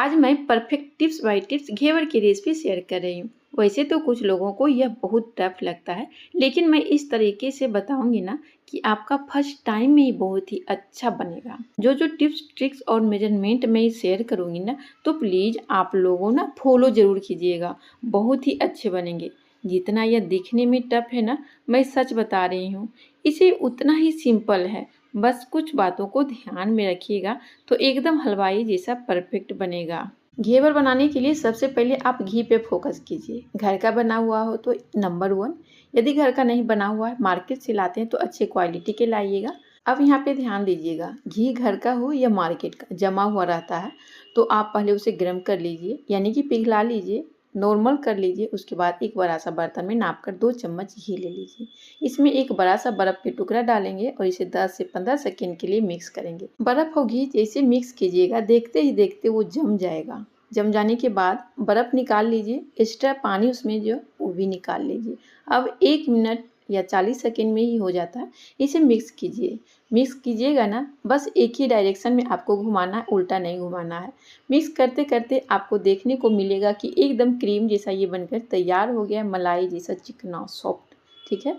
आज मैं perfect tips by tips घेवर की रेसिपी शेयर कर रही हूँ। वैसे तो कुछ लोगों को यह बहुत टफ लगता है, लेकिन मैं इस तरीके से बताऊंगी ना कि आपका फर्स्ट टाइम में ही बहुत ही अच्छा बनेगा। जो जो टिप्स ट्रिक्स और मेजरमेंट मैं शेयर करूंगी ना, तो प्लीज़ आप लोगों ना फॉलो ज़रूर कीजिएगा, बहुत ही अच्छे बनेंगे। जितना यह दिखने में टफ है ना, मैं सच बता रही हूँ, इसे उतना ही सिंपल है। बस कुछ बातों को ध्यान में रखिएगा तो एकदम हलवाई जैसा परफेक्ट बनेगा। घेवर बनाने के लिए सबसे पहले आप घी पे फोकस कीजिए। घर का बना हुआ हो तो नंबर 1, यदि घर का नहीं बना हुआ है, मार्केट से लाते हैं तो अच्छे क्वालिटी के लाइएगा। अब यहाँ पे ध्यान दीजिएगा, घी घर का हो या मार्केट का जमा हुआ रहता है तो आप पहले उसे गर्म कर लीजिए, यानी कि पिघला लीजिए, नॉर्मल कर लीजिए। उसके बाद एक बड़ा सा बर्तन में नाप कर 2 चम्मच घी ले लीजिए। इसमें एक बड़ा सा बर्फ़ के टुकड़ा डालेंगे और इसे 10 से 15 सेकेंड के लिए मिक्स करेंगे। बर्फ़ और घी जैसे मिक्स कीजिएगा, देखते ही देखते वो जम जाएगा। जम जाने के बाद बर्फ़ निकाल लीजिए, एक्स्ट्रा पानी उसमें जो वो भी निकाल लीजिए। अब 1 मिनट या 40 सेकेंड में ही हो जाता है। इसे मिक्स कीजिए। मिक्स कीजिएगा ना, बस एक ही डायरेक्शन में आपको घुमाना है, उल्टा नहीं घुमाना है। मिक्स करते करते आपको देखने को मिलेगा कि एकदम क्रीम जैसा ये बनकर तैयार हो गया, मलाई जैसा चिकना सॉफ्ट। ठीक है,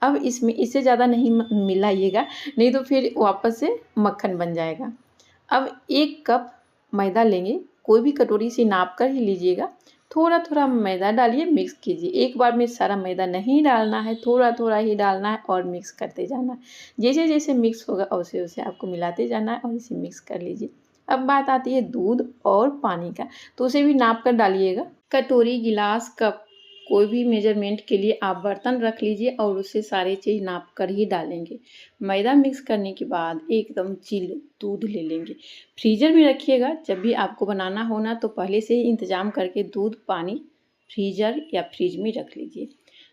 अब इसमें इससे ज़्यादा नहीं मिलाइएगा, नहीं तो फिर वापस से मक्खन बन जाएगा। अब 1 कप मैदा लेंगे, कोई भी कटोरी से नाप कर ही लीजिएगा। थोड़ा थोड़ा मैदा डालिए, मिक्स कीजिए। एक बार में सारा मैदा नहीं डालना है, थोड़ा थोड़ा ही डालना है और मिक्स करते जाना है। जैसे जैसे मिक्स होगा वैसे वैसे आपको मिलाते जाना है और इसे मिक्स कर लीजिए। अब बात आती है दूध और पानी का, तो उसे भी नाप कर डालिएगा। कटोरी, गिलास, कप, कोई भी मेजरमेंट के लिए आप बर्तन रख लीजिए और उससे सारी चीज़ नाप कर ही डालेंगे। मैदा मिक्स करने के बाद एकदम चिल्ड दूध ले लेंगे। फ्रीज़र में रखिएगा। जब भी आपको बनाना हो ना, तो पहले से ही इंतज़ाम करके दूध, पानी फ्रीज़र या फ्रिज में रख लीजिए।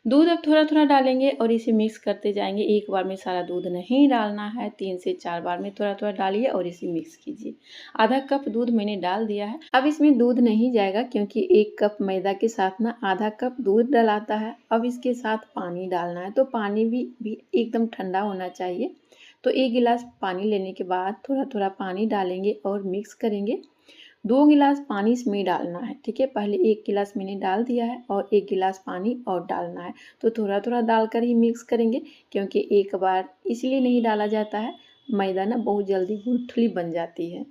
दूध अब थोड़ा थोड़ा डालेंगे और इसे मिक्स करते जाएंगे। एक बार में सारा दूध नहीं डालना है, 3 से 4 बार में थोड़ा थोड़ा डालिए और इसे मिक्स कीजिए। आधा कप दूध मैंने डाल दिया है। अब इसमें दूध नहीं जाएगा, क्योंकि 1 कप मैदा के साथ ना आधा कप दूध डलाता है। अब इसके साथ पानी डालना है, तो पानी भी एकदम ठंडा होना चाहिए। तो 1 गिलास पानी लेने के बाद थोड़ा थोड़ा पानी डालेंगे और मिक्स करेंगे। 2 गिलास पानी इसमें डालना है। ठीक है, पहले 1 गिलास मैंने डाल दिया है और 1 गिलास पानी और डालना है। तो थोड़ा थोड़ा डालकर ही मिक्स करेंगे, क्योंकि एक बार इसलिए नहीं डाला जाता है, मैदा ना बहुत जल्दी गुठली बन जाती है।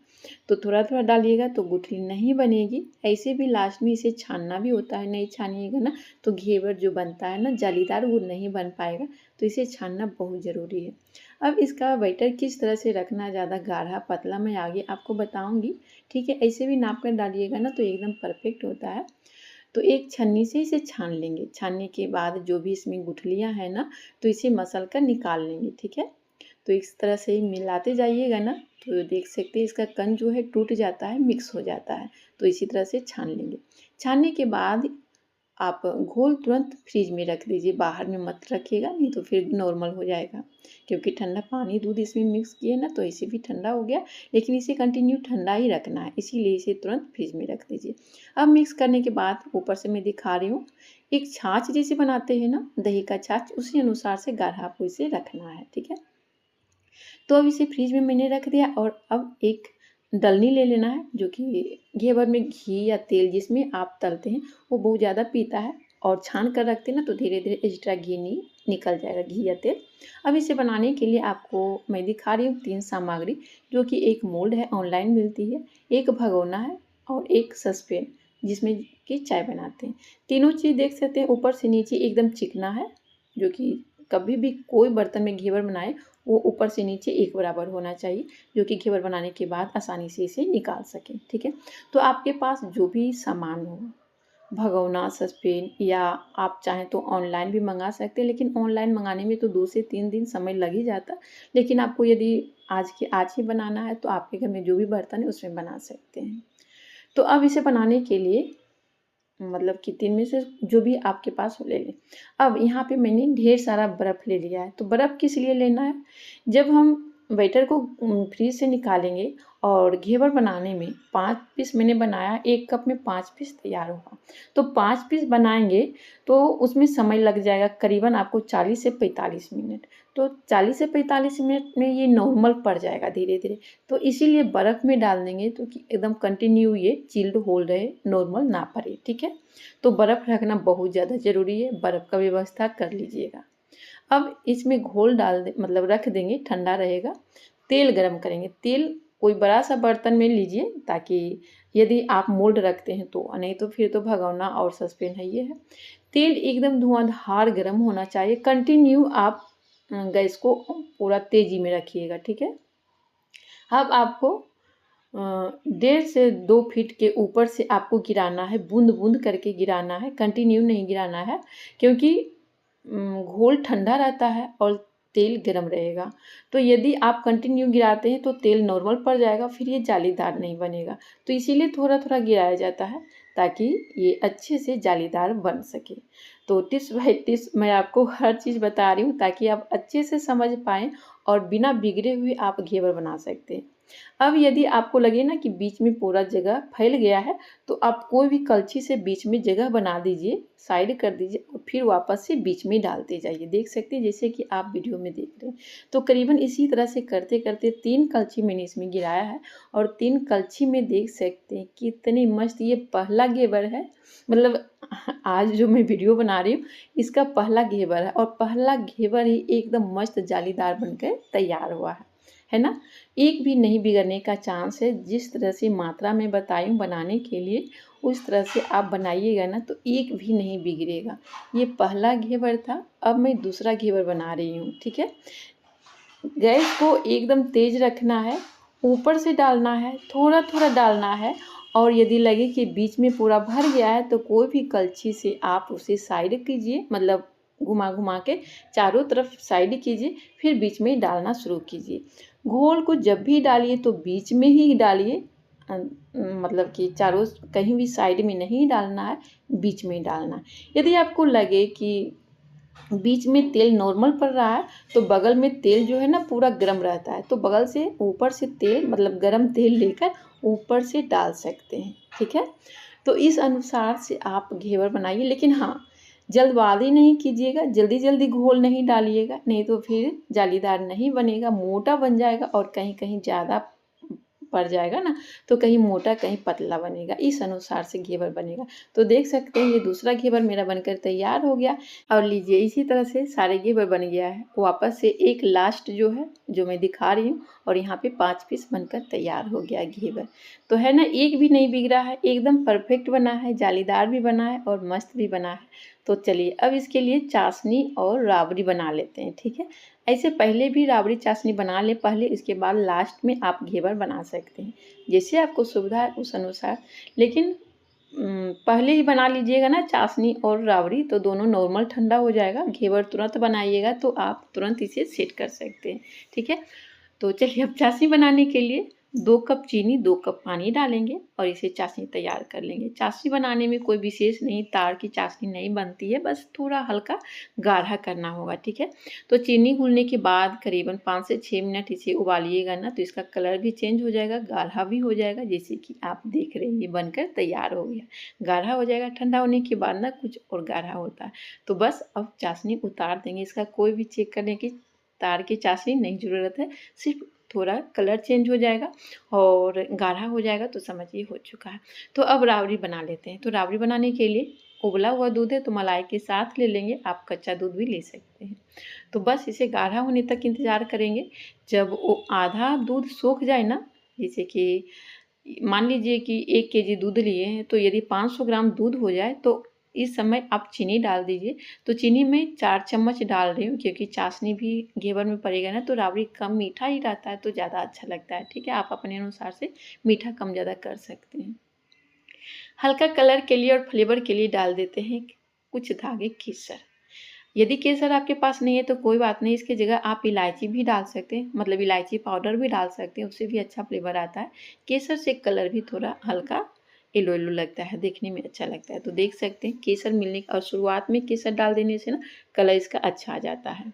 तो थोड़ा थोड़ा डालिएगा तो गुठली नहीं बनेगी। ऐसे भी लास्ट में इसे छानना भी होता है, नहीं छानिएगा ना तो घेवर जो बनता है ना जालीदार, वो नहीं बन पाएगा। तो इसे छानना बहुत ज़रूरी है। अब इसका बैटर किस तरह से रखना, ज़्यादा गाढ़ा पतला, मैं आगे आपको बताऊंगी। ठीक है, ऐसे भी नाप कर डालिएगा ना तो एकदम परफेक्ट होता है। तो एक छन्नी से इसे छान लेंगे। छानने के बाद जो भी इसमें गुठलियाँ हैं ना, तो इसे मसल कर निकाल लेंगे। ठीक है, तो इस तरह से ही मिलाते जाइएगा ना, तो देख सकते हैं इसका कण जो है टूट जाता है, मिक्स हो जाता है। तो इसी तरह से छान लेंगे। छानने के बाद आप घोल तुरंत फ्रिज में रख दीजिए, बाहर में मत रखिएगा, नहीं तो फिर नॉर्मल हो जाएगा। क्योंकि ठंडा पानी दूध इसमें मिक्स किए ना, तो इसे भी ठंडा हो गया, लेकिन इसे कंटिन्यू ठंडा ही रखना है, इसीलिए इसे तुरंत फ्रिज में रख दीजिए। अब मिक्स करने के बाद ऊपर से मैं दिखा रही हूँ, एक छाछ जैसे बनाते हैं ना, दही का छाछ, उसी अनुसार से गाढ़ा आपको इसे रखना है। ठीक है, तो अब इसे फ्रिज में मैंने रख दिया और अब एक डलनी ले लेना है, जो कि घेवर में घी या तेल जिसमें आप तलते हैं वो बहुत ज़्यादा पीता है, और छान कर रखते हैं ना तो धीरे धीरे एक्स्ट्रा घी नहीं निकल जाएगा, घी या तेल। अब इसे बनाने के लिए आपको मैं दिखा रही हूँ 3 सामग्री, जो कि एक मोल्ड है, ऑनलाइन मिलती है, एक भगोना है और एक सस्पेन जिसमें कि चाय बनाते हैं। तीनों चीज़ देख सकते हैं ऊपर से नीचे एकदम चिकना है, जो कि कभी भी कोई बर्तन में घेवर बनाए वो ऊपर से नीचे एक बराबर होना चाहिए, जो कि घेवर बनाने के बाद आसानी से इसे निकाल सकें। ठीक है, तो आपके पास जो भी सामान हो, भगोना, सस्पेन, या आप चाहें तो ऑनलाइन भी मंगा सकते हैं, लेकिन ऑनलाइन मंगाने में तो 2 से 3 दिन समय लग ही जाता। लेकिन आपको यदि आज के आज ही बनाना है तो आपके घर में जो भी बर्तन है उसमें बना सकते हैं। तो अब इसे बनाने के लिए मतलब कि 3 में से जो भी आपके पास हो ले लें। अब यहाँ पे मैंने ढेर सारा बर्फ़ ले लिया है। तो बर्फ़ किस लिए लेना है, जब हम बैटर को फ्रिज से निकालेंगे और घेवर बनाने में 5 पीस मैंने बनाया, 1 कप में 5 पीस तैयार होगा। तो 5 पीस बनाएंगे तो उसमें समय लग जाएगा करीबन आपको 40 से 45 मिनट। तो 40 से 45 मिनट में ये नॉर्मल पड़ जाएगा धीरे धीरे। तो इसीलिए बर्फ़ में डाल देंगे तो कि एकदम कंटिन्यू ये चिल्ड होल्ड रहे, नॉर्मल ना पड़े, ठीक है। तो बर्फ़ रखना बहुत ज़्यादा ज़रूरी है, बर्फ़ का व्यवस्था कर लीजिएगा। अब इसमें घोल डाल दे मतलब रख देंगे, ठंडा रहेगा। तेल गरम करेंगे, तेल कोई बड़ा सा बर्तन में लीजिए ताकि यदि आप मोल्ड रखते हैं तो, नहीं तो फिर तो भगोना और सस्पेन है ये है। तेल एकदम धुआंधार गरम होना चाहिए, कंटिन्यू आप गैस को पूरा तेज़ी में रखिएगा, ठीक है। अब आपको 1.5 से 2 फीट के ऊपर से आपको गिराना है, बूंद-बूंद करके गिराना है, कंटिन्यू नहीं गिराना है क्योंकि घोल ठंडा रहता है और तेल गरम रहेगा। तो यदि आप कंटिन्यू गिराते हैं तो तेल नॉर्मल पड़ जाएगा, फिर ये जालीदार नहीं बनेगा। तो इसीलिए थोड़ा-थोड़ा गिराया जाता है ताकि ये अच्छे से जालीदार बन सके। तो टिप्स बाय टिप्स मैं आपको हर चीज़ बता रही हूँ ताकि आप अच्छे से समझ पाएँ और बिना बिगड़े हुए आप घेवर बना सकते हैं। अब यदि आपको लगे ना कि बीच में पूरा जगह फैल गया है, तो आप कोई भी कलछी से बीच में जगह बना दीजिए, साइड कर दीजिए और फिर वापस से बीच में डालते जाइए। देख सकते हैं जैसे कि आप वीडियो में देख रहे हैं। तो करीबन इसी तरह से करते-करते 3 कलछी मैंने इसमें गिराया है और 3 कलछी में देख सकते हैं कितनी मस्त ये पहला घेवर है। मतलब आज जो मैं वीडियो बना रही हूँ, इसका पहला घेवर है और पहला घेवर ही एकदम मस्त जालीदार बनकर तैयार हुआ है ना? एक भी नहीं बिगड़ने का चांस है। जिस तरह से मात्रा में बताई हूँ बनाने के लिए, उस तरह से आप बनाइएगा ना तो एक भी नहीं बिगड़ेगा। ये पहला घेवर था, अब मैं दूसरा घेवर बना रही हूँ, ठीक है। गैस को एकदम तेज़ रखना है, ऊपर से डालना है, थोड़ा-थोड़ा डालना है और यदि लगे कि बीच में पूरा भर गया है तो कोई भी कलछी से आप उसे साइड कीजिए, मतलब घुमा-घुमा के चारों तरफ साइड कीजिए, फिर बीच में डालना शुरू कीजिए। घोल को जब भी डालिए तो बीच में ही डालिए, मतलब कि चारों कहीं भी साइड में नहीं डालना है, बीच में डालना है। यदि आपको लगे कि बीच में तेल नॉर्मल पड़ रहा है तो बगल में तेल जो है ना पूरा गर्म रहता है, तो बगल से ऊपर से तेल मतलब गरम तेल लेकर ऊपर से डाल सकते हैं, ठीक है। तो इस अनुसार से आप घेवर बनाइए, लेकिन हाँ, जल्दबाजी नहीं कीजिएगा, जल्दी जल्दी घोल नहीं डालिएगा, नहीं तो फिर जालीदार नहीं बनेगा, मोटा बन जाएगा और कहीं कहीं ज़्यादा पड़ जाएगा ना, तो कहीं मोटा कहीं पतला बनेगा, इस अनुसार से घेवर बनेगा। तो देख सकते हैं ये दूसरा घेवर मेरा बनकर तैयार हो गया और लीजिए इसी तरह से सारे घेवर बन गया है। वापस से एक लास्ट जो है जो मैं दिखा रही हूँ और यहाँ पे 5 पीस बनकर तैयार हो गया घेवर। तो है ना, एक भी नहीं बिगड़ा है, एकदम परफेक्ट बना है, जालीदार भी बना है और मस्त भी बना है। तो चलिए अब इसके लिए चाशनी और राबड़ी बना लेते हैं, ठीक है। ऐसे पहले भी राबड़ी चाशनी बना लें पहले, इसके बाद लास्ट में आप घेवर बना सकते हैं, जैसे आपको सुविधा है उस अनुसार। लेकिन पहले ही बना लीजिएगा ना चाशनी और राबड़ी तो दोनों नॉर्मल ठंडा हो जाएगा, घेवर तुरंत बनाइएगा तो आप तुरंत इसे सेट कर सकते हैं, ठीक है। तो चलिए अब चाशनी बनाने के लिए 2 कप चीनी 2 कप पानी डालेंगे और इसे चाशनी तैयार कर लेंगे। चाशनी बनाने में कोई विशेष नहीं, तार की चाशनी नहीं बनती है, बस थोड़ा हल्का गाढ़ा करना होगा, ठीक है। तो चीनी घुलने के बाद करीबन 5 से 6 मिनट इसे उबालिएगा ना तो इसका कलर भी चेंज हो जाएगा, गाढ़ा भी हो जाएगा, जैसे कि आप देख रहे हैं ये बनकर तैयार हो गया। गाढ़ा हो जाएगा, ठंडा होने के बाद ना कुछ और गाढ़ा होता है। तो बस अब चाशनी उतार देंगे, इसका कोई भी चेक करने की तार की चाशनी नहीं ज़रूरत है, सिर्फ थोड़ा कलर चेंज हो जाएगा और गाढ़ा हो जाएगा तो समझिए हो चुका है। तो अब राबड़ी बना लेते हैं। तो राबड़ी बनाने के लिए उबला हुआ दूध है तो मलाई के साथ ले लेंगे, आप कच्चा दूध भी ले सकते हैं। तो बस इसे गाढ़ा होने तक इंतज़ार करेंगे। जब वो आधा दूध सूख जाए ना, जैसे कि मान लीजिए कि 1 केजी दूध लिए हैं तो यदि 500 ग्राम दूध हो जाए तो इस समय आप चीनी डाल दीजिए। तो चीनी मैं 4 चम्मच डाल रही हूँ क्योंकि चाशनी भी घेवर में पड़ेगा ना तो राबड़ी कम मीठा ही रहता है तो ज़्यादा अच्छा लगता है, ठीक है। आप अपने अनुसार से मीठा कम ज़्यादा कर सकते हैं। हल्का कलर के लिए और फ्लेवर के लिए डाल देते हैं कुछ धागे केसर। यदि केसर आपके पास नहीं है तो कोई बात नहीं, इसकी जगह आप इलायची भी डाल सकते हैं, मतलब इलायची पाउडर भी डाल सकते हैं, उससे भी अच्छा फ्लेवर आता है। केसर से कलर भी थोड़ा हल्का येलो येलो लगता है, देखने में अच्छा लगता है। तो देख सकते हैं केसर मिलने और शुरुआत में केसर डाल देने से ना कलर इसका अच्छा आ जाता है।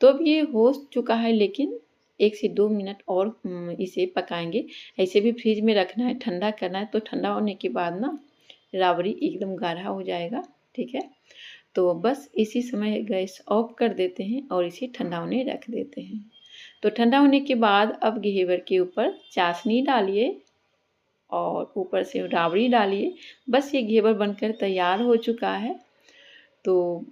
तो अब ये हो चुका है, लेकिन 1 से 2 मिनट और इसे पकाएंगे। ऐसे भी फ्रिज में रखना है, ठंडा करना है, तो ठंडा होने के बाद ना राबड़ी एकदम गाढ़ा हो जाएगा, ठीक है। तो बस इसी समय गैस ऑफ कर देते हैं और इसे ठंडा होने रख देते हैं। तो ठंडा होने के बाद अब घेवर के ऊपर चाशनी डालिए और ऊपर से राबड़ी डालिए। बस ये घेवर बनकर तैयार हो चुका है। तो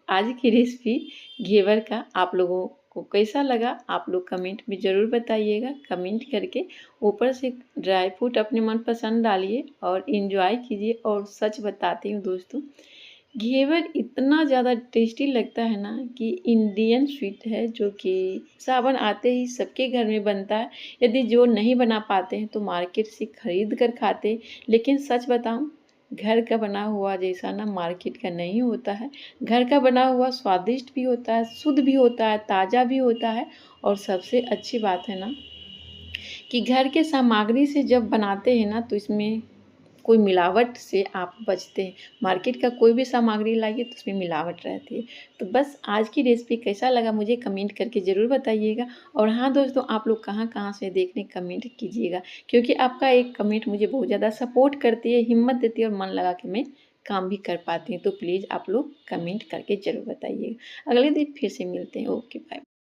आज की रेसिपी घेवर का आप लोगों को कैसा लगा, आप लोग कमेंट में ज़रूर बताइएगा। कमेंट करके ऊपर से ड्राई फ्रूट अपने मनपसंद डालिए और एंजॉय कीजिए। और सच बताती हूँ दोस्तों, घेवर इतना ज़्यादा टेस्टी लगता है ना कि इंडियन स्वीट है, जो कि सावन आते ही सबके घर में बनता है। यदि जो नहीं बना पाते हैं तो मार्केट से खरीद कर खाते हैं। लेकिन सच बताऊं, घर का बना हुआ जैसा ना मार्केट का नहीं होता है। घर का बना हुआ स्वादिष्ट भी होता है, शुद्ध भी होता है, ताज़ा भी होता है। और सबसे अच्छी बात है ना कि घर के सामग्री से जब बनाते हैं ना तो इसमें कोई मिलावट से आप बचते हैं। मार्केट का कोई भी सामग्री लाइए तो उसमें मिलावट रहती है। तो बस आज की रेसिपी कैसा लगा मुझे कमेंट करके ज़रूर बताइएगा। और हाँ दोस्तों, आप लोग कहाँ-कहाँ से देख रहे हैं कमेंट कीजिएगा, क्योंकि आपका एक कमेंट मुझे बहुत ज़्यादा सपोर्ट करती है, हिम्मत देती है और मन लगा के मैं काम भी कर पाती हूँ। तो प्लीज़ आप लोग कमेंट करके ज़रूर बताइएगा। अगले दिन फिर से मिलते हैं। Okay bye.